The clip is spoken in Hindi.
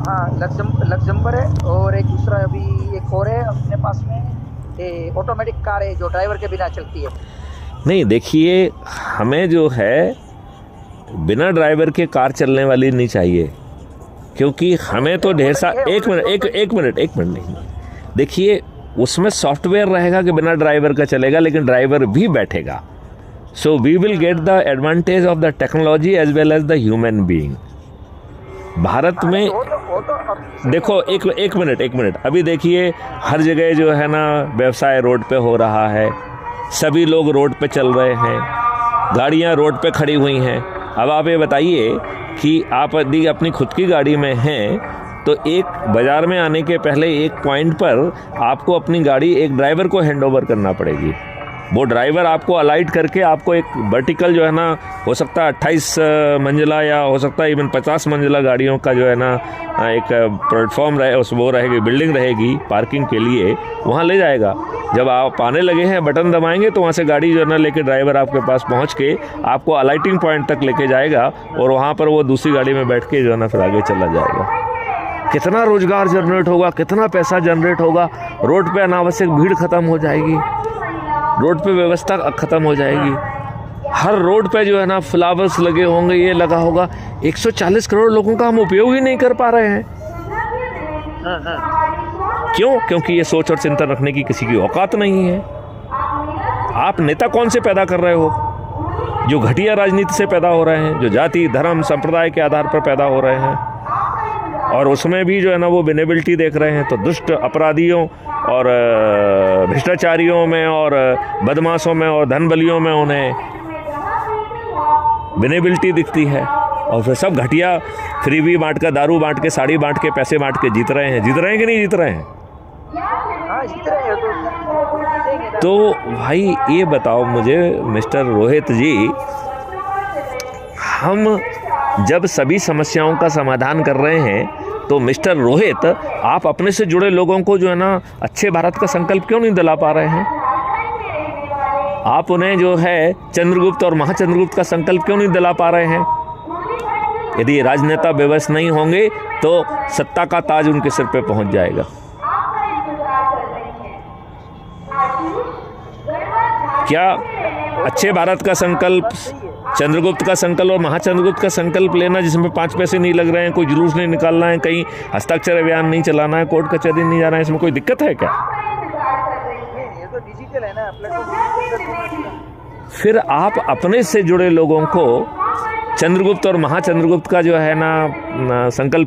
हाँ, लग्जम्बर है, और एक दूसरा अभी एक और है अपने पास में, ये ऑटोमेटिक कार है जो ड्राइवर के बिना चलती है। नहीं देखिए, हमें जो है बिना ड्राइवर के कार चलने वाली नहीं चाहिए, क्योंकि हमें तो ढेर सा एक मिनट नहीं, देखिए उसमें सॉफ्टवेयर रहेगा कि बिना ड्राइवर का चलेगा, लेकिन ड्राइवर भी बैठेगा। So we will get the advantage of the technology as well as the human being. Bharat में देखो, एक मिनट, अभी देखिए हर जगह जो है ना व्यवसाय रोड पे हो रहा है, सभी लोग रोड पे चल रहे हैं, गाड़ियां रोड पे खड़ी हुई हैं। अब आप ये बताइए कि आप यदि अपनी खुद की गाड़ी में हैं तो एक बाज़ार में आने के पहले एक पॉइंट पर आपको अपनी गाड़ी एक ड्राइवर को हैंड ओवर करना पड़ेगी। वो ड्राइवर आपको अलाइट करके आपको एक वर्टिकल जो है ना, हो सकता है 28 मंजिला या हो सकता है इवन 50 मंजिला गाड़ियों का जो है ना एक प्लेटफॉर्म रहे, उस वो रहेगी, बिल्डिंग रहेगी पार्किंग के लिए, वहाँ ले जाएगा। जब आप आने लगे हैं बटन दबाएंगे तो वहाँ से गाड़ी जो है ना लेके ड्राइवर आपके पास पहुँच के आपको अलाइटिंग पॉइंट तक लेके जाएगा, और वहाँ पर वो दूसरी गाड़ी में बैठ के जो है ना फिर आगे चला जाएगा। कितना रोजगार जनरेट होगा, कितना पैसा जनरेट होगा, रोड पे अनावश्यक भीड़ खत्म हो जाएगी, रोड पे व्यवस्था खत्म हो जाएगी। हर रोड पे जो है ना फ्लावर्स लगे होंगे, ये लगा होगा। 140 करोड़ लोगों का हम उपयोग ही नहीं कर पा रहे हैं। क्यों? क्योंकि ये सोच और चिंतन रखने की किसी की औकात नहीं है। आप नेता कौन से पैदा कर रहे हो? जो घटिया राजनीति से पैदा हो रहे हैं, जो जाति धर्म संप्रदाय के आधार पर पैदा हो रहे हैं, और उसमें भी जो है ना वो विनेबिलिटी देख रहे हैं। तो दुष्ट अपराधियों और भ्रष्टाचारियों में और बदमाशों में और धन बलियों में उन्हें विनेबिलिटी दिखती है, और फिर सब घटिया फ्रीबी बांट कर, दारू बांट के, साड़ी बांट के, पैसे बांट के जीत रहे हैं कि नहीं जीत रहे हैं? तो भाई ये बताओ मुझे मिस्टर रोहित जी, हम जब सभी समस्याओं का समाधान कर रहे हैं तो मिस्टर रोहित, आप अपने से जुड़े लोगों को जो है ना अच्छे भारत का संकल्प क्यों नहीं दिला पा रहे हैं? आप उन्हें जो है चंद्रगुप्त और महाचंद्रगुप्त का संकल्प क्यों नहीं दिला पा रहे हैं? यदि राजनेता व्यवस्थ नहीं होंगे तो सत्ता का ताज उनके सिर पे पहुंच जाएगा। क्या अच्छे भारत का संकल्प, चंद्रगुप्त का संकल्प और महाचंद्रगुप्त का संकल्प लेना, जिसमें 5 पैसे नहीं लग रहे हैं, कोई जुलूस नहीं निकालना है, कहीं हस्ताक्षर अभियान नहीं चलाना है, कोर्ट कचहरी नहीं जाना है, इसमें कोई दिक्कत है क्या? ये तो डिजिटल है ना। फिर आप अपने से जुड़े लोगों को चंद्रगुप्त और महाचंद्रगुप्त का जो है ना संकल्प